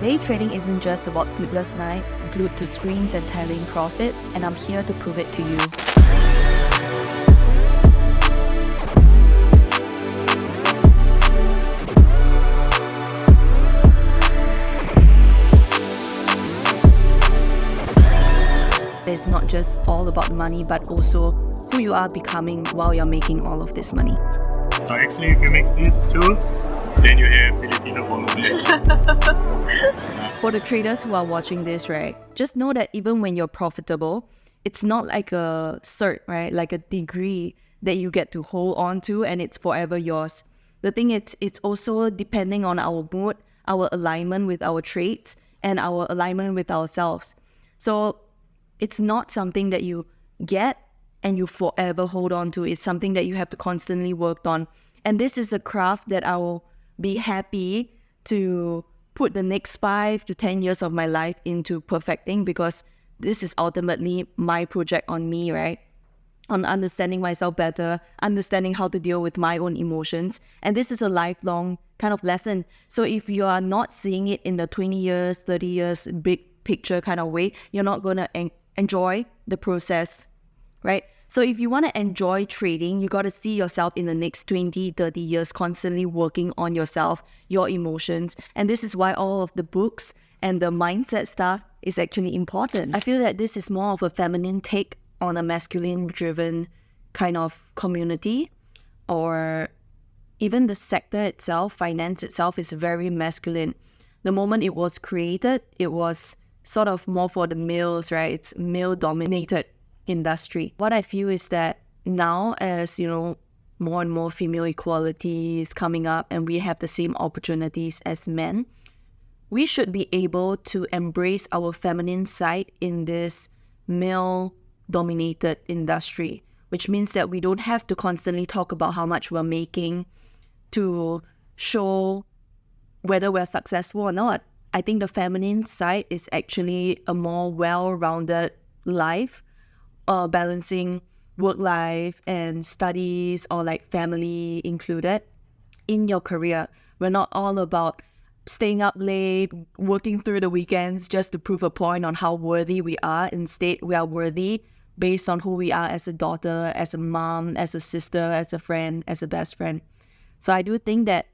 Day trading isn't just about sleepless nights, glued to screens and tallying profits, and I'm here to prove it to you. It's not just all about money, but also who you are becoming while you're making all of this money. So actually, if you mix these two, then you have Filipino bolognese. For the traders who are watching this, right, just know that even when you're profitable, it's not like a cert, right? Like a degree that you get to hold on to and it's forever yours. The thing is, it's also depending on our mood, our alignment with our traits, and our alignment with ourselves. So it's not something that you get and you forever hold on to. It's something that you have to constantly work on. And this is a craft that I will be happy to put the next 5 to 10 years of my life into perfecting, because this is ultimately my project on me, right? On understanding myself better, understanding how to deal with my own emotions. And this is a lifelong kind of lesson. So if you are not seeing it in the 20 years, 30 years, big picture kind of way, you're not going to enjoy the process, right? So if you want to enjoy trading, you got to see yourself in the next 20, 30 years constantly working on yourself, your emotions. And this is why all of the books and the mindset stuff is actually important. I feel that this is more of a feminine take on a masculine-driven kind of community, or even the sector itself, finance itself, is very masculine. The moment it was created, it was sort of more for the males, right? It's male-dominated industry. What I feel is that now, as you know, more and more female equality is coming up and we have the same opportunities as men, we should be able to embrace our feminine side in this male-dominated industry, which means that we don't have to constantly talk about how much we're making to show whether we're successful or not. I think the feminine side is actually a more well-rounded life, balancing work life and studies, or like family included in your career. We're not all about staying up late, working through the weekends just to prove a point on how worthy we are. Instead, we are worthy based on who we are as a daughter, as a mom, as a sister, as a friend, as a best friend. So I do think that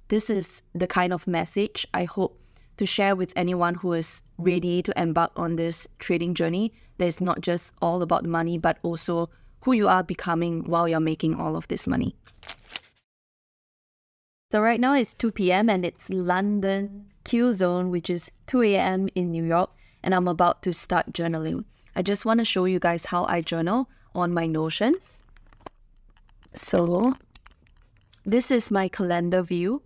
this is the kind of message I hope to share with anyone who is ready to embark on this trading journey. That it's not just all about money, but also who you are becoming while you're making all of this money. So right now it's 2 p.m. and it's London Q zone, which is 2 a.m. in New York, and I'm about to start journaling. I just want to show you guys how I journal on my Notion. So this is my calendar view.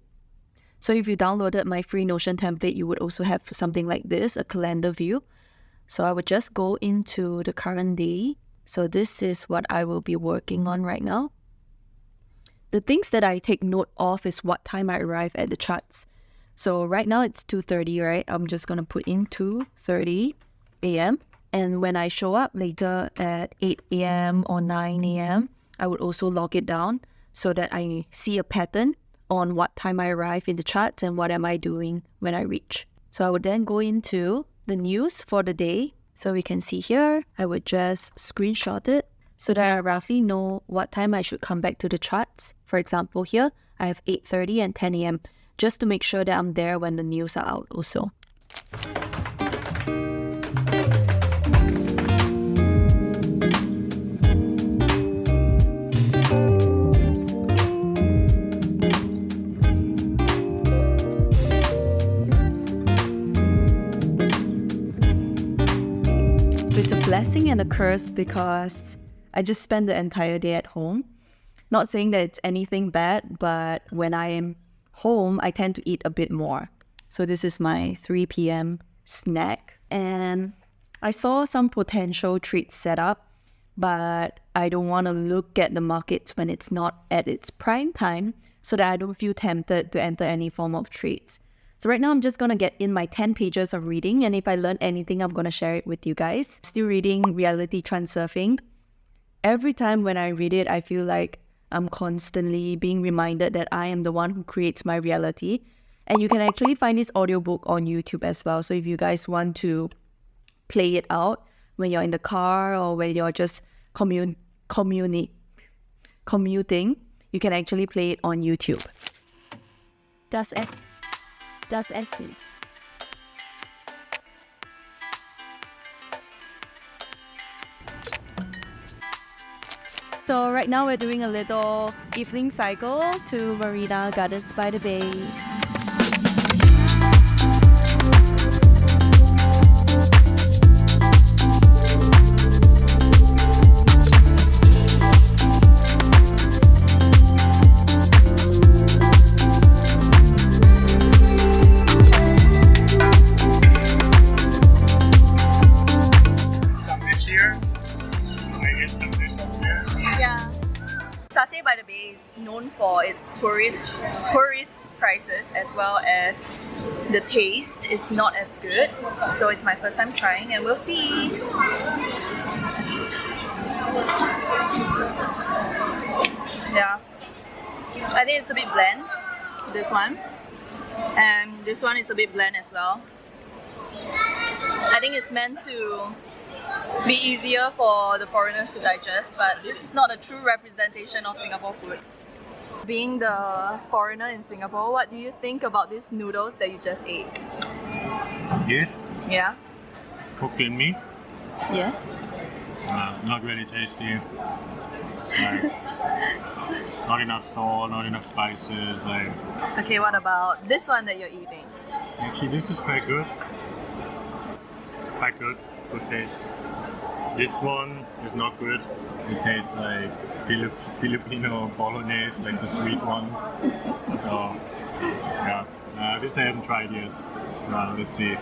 So if you downloaded my free Notion template, you would also have something like this, a calendar view. So I would just go into the current day. So this is what I will be working on right now. The things that I take note of is what time I arrive at the charts. So right now it's 2:30, right? I'm just going to put in 2:30 a.m. And when I show up later at 8 a.m. or 9 a.m., I would also log it down so that I see a pattern on what time I arrive in the charts and what am I doing when I reach. So I would then go into the news for the day. So we can see here, I would just screenshot it so that I roughly know what time I should come back to the charts. For example, here, I have 8:30 and 10 a.m. just to make sure that I'm there when the news are out also. It's a blessing and a curse because I just spend the entire day at home. Not saying that it's anything bad, but when I am home, I tend to eat a bit more. So this is my 3 p.m. snack. And I saw some potential trades set up, but I don't want to look at the markets when it's not at its prime time so that I don't feel tempted to enter any form of trades. So right now I'm just going to get in my 10 pages of reading, and if I learn anything, I'm going to share it with you guys. Still reading Reality Transurfing. Every time when I read it, I feel like I'm constantly being reminded that I am the one who creates my reality. And you can actually find this audiobook on YouTube as well. So if you guys want to play it out when you're in the car or when you're just commuting, you can actually play it on YouTube. Das Essen. So right now we're doing a little evening cycle to Marina Gardens by the Bay. Some dish here. I get some dish up there. Yeah. Satay by the Bay is known for its tourist prices, as well as the taste is not as good. So it's my first time trying and we'll see. Yeah. I think it's a bit bland, this one. And this one is a bit bland as well. I think it's meant to be easier for the foreigners to digest, but this is not a true representation of Singapore food. Being the foreigner in Singapore, what do you think about these noodles that you just ate? Yes, Yeah? Hokkien mee. Yes? Not really tasty. Like, not enough salt, not enough spices. Like, Okay, what about this one that you're eating? actually, this is quite good. Quite good. Good taste. This one is not good. It tastes like Filipino bolognese, like the sweet one. So, yeah. This I haven't tried yet. Let's see.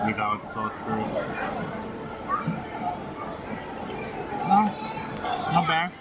Without sauce first. Not bad.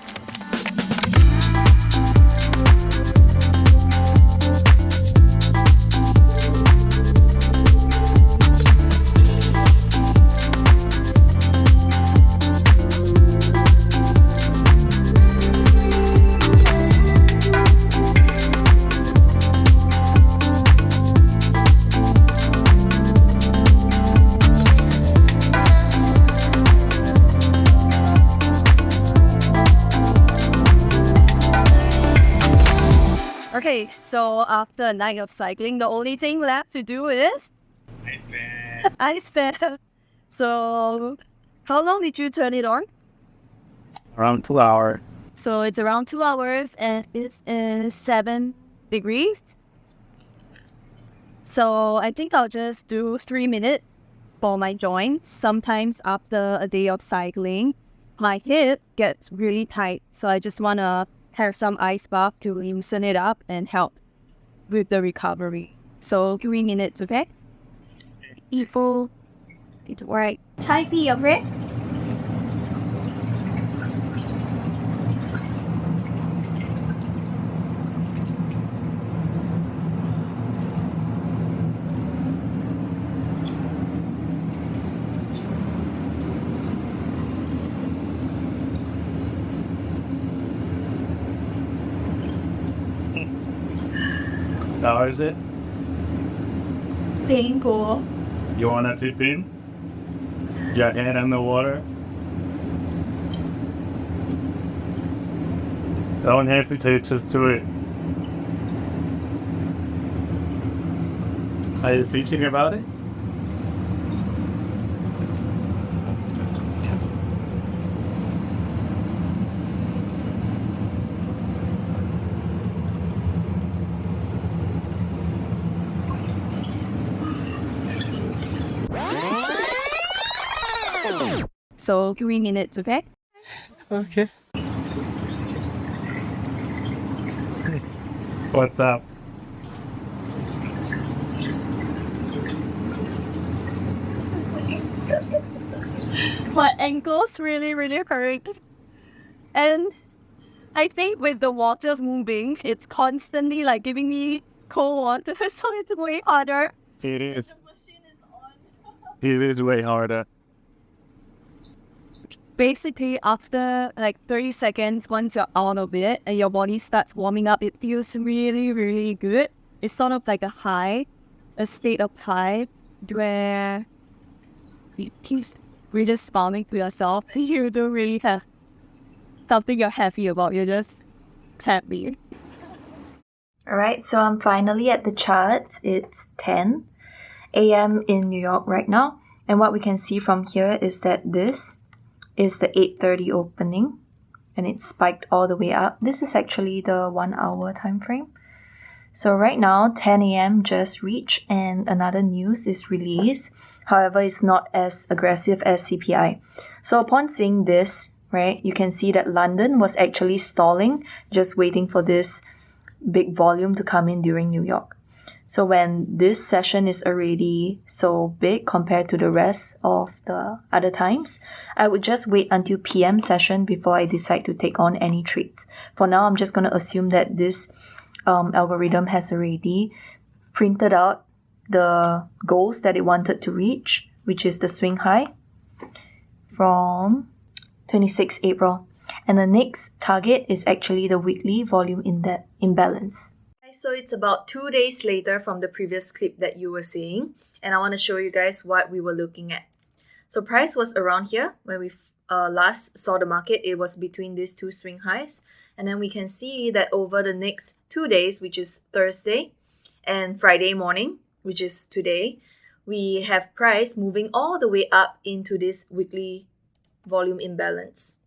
Okay, so after a night of cycling, the only thing left to do is Nice bad. ice bath. So, how long did you turn it on? Around 2 hours. So it's around 2 hours and it's 7 degrees. So I think I'll just do 3 minutes for my joints. Sometimes after a day of cycling, my hip gets really tight. So I just want to have some ice bath to loosen it up and help with the recovery. So 3 minutes, okay? Eat full. Eat right. Thai tea, okay? How is it? Painful. You want to dip in? Your head in the water? Don't hesitate, just do it. Are you thinking about it? So 3 minutes, okay? Okay. What's up? My ankles really hurt. And I think with the water moving, it's constantly like giving me cold water, so it's way harder. It is. It is way harder. basically after like 30 seconds, once you're out of it and your body starts warming up, it feels really, really good. It's sort of like a high, a state of high where you keep really smiling to yourself. You don't really have something you're happy about. You're just happy. Alright, so I'm finally at the chart. It's 10 a.m. in New York right now. And what we can see from here is that this is the 8:30 opening. And it spiked all the way up. This is actually the 1 hour time frame. So right now, 10 a.m. just reached and another news is released. However, it's not as aggressive as CPI. So upon seeing this, right, you can see that London was actually stalling, just waiting for this big volume to come in during New York. So when this session is already so big compared to the rest of the other times, I would just wait until PM session before I decide to take on any trades. For now, I'm just going to assume that this algorithm has already printed out the goals that it wanted to reach, which is the swing high from 26 April. And the next target is actually the weekly volume imbalance. So it's about 2 days later from the previous clip that you were seeing, and I want to show you guys what we were looking at. So price was around here when we last saw the market. It was between these two swing highs, and then we can see that over the next 2 days, which is Thursday and Friday morning, which is today, we have price moving all the way up into this weekly volume imbalance.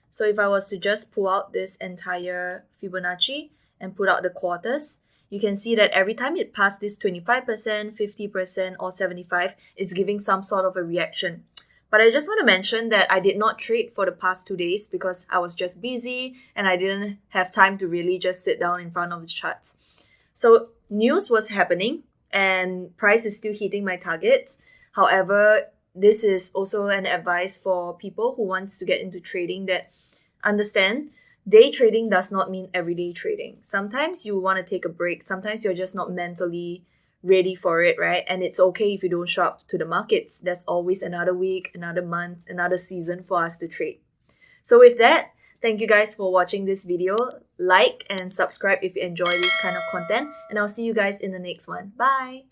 So if I was to just pull out this entire Fibonacci and put out the quarters, you can see that every time it passed this 25%, 50%, or 75%, it's giving some sort of a reaction. But I just want to mention that I did not trade for the past 2 days because I was just busy and I didn't have time to really just sit down in front of the charts. So news was happening and price is still hitting my targets. However, this is also an advice for people who wants to get into trading that understand day trading does not mean everyday trading. Sometimes you want to take a break. Sometimes you're just not mentally ready for it, right? And it's okay if you don't show up to the markets. There's always another week, another month, another season for us to trade. So with that, thank you guys for watching this video. Like and subscribe if you enjoy this kind of content. And I'll see you guys in the next one. Bye!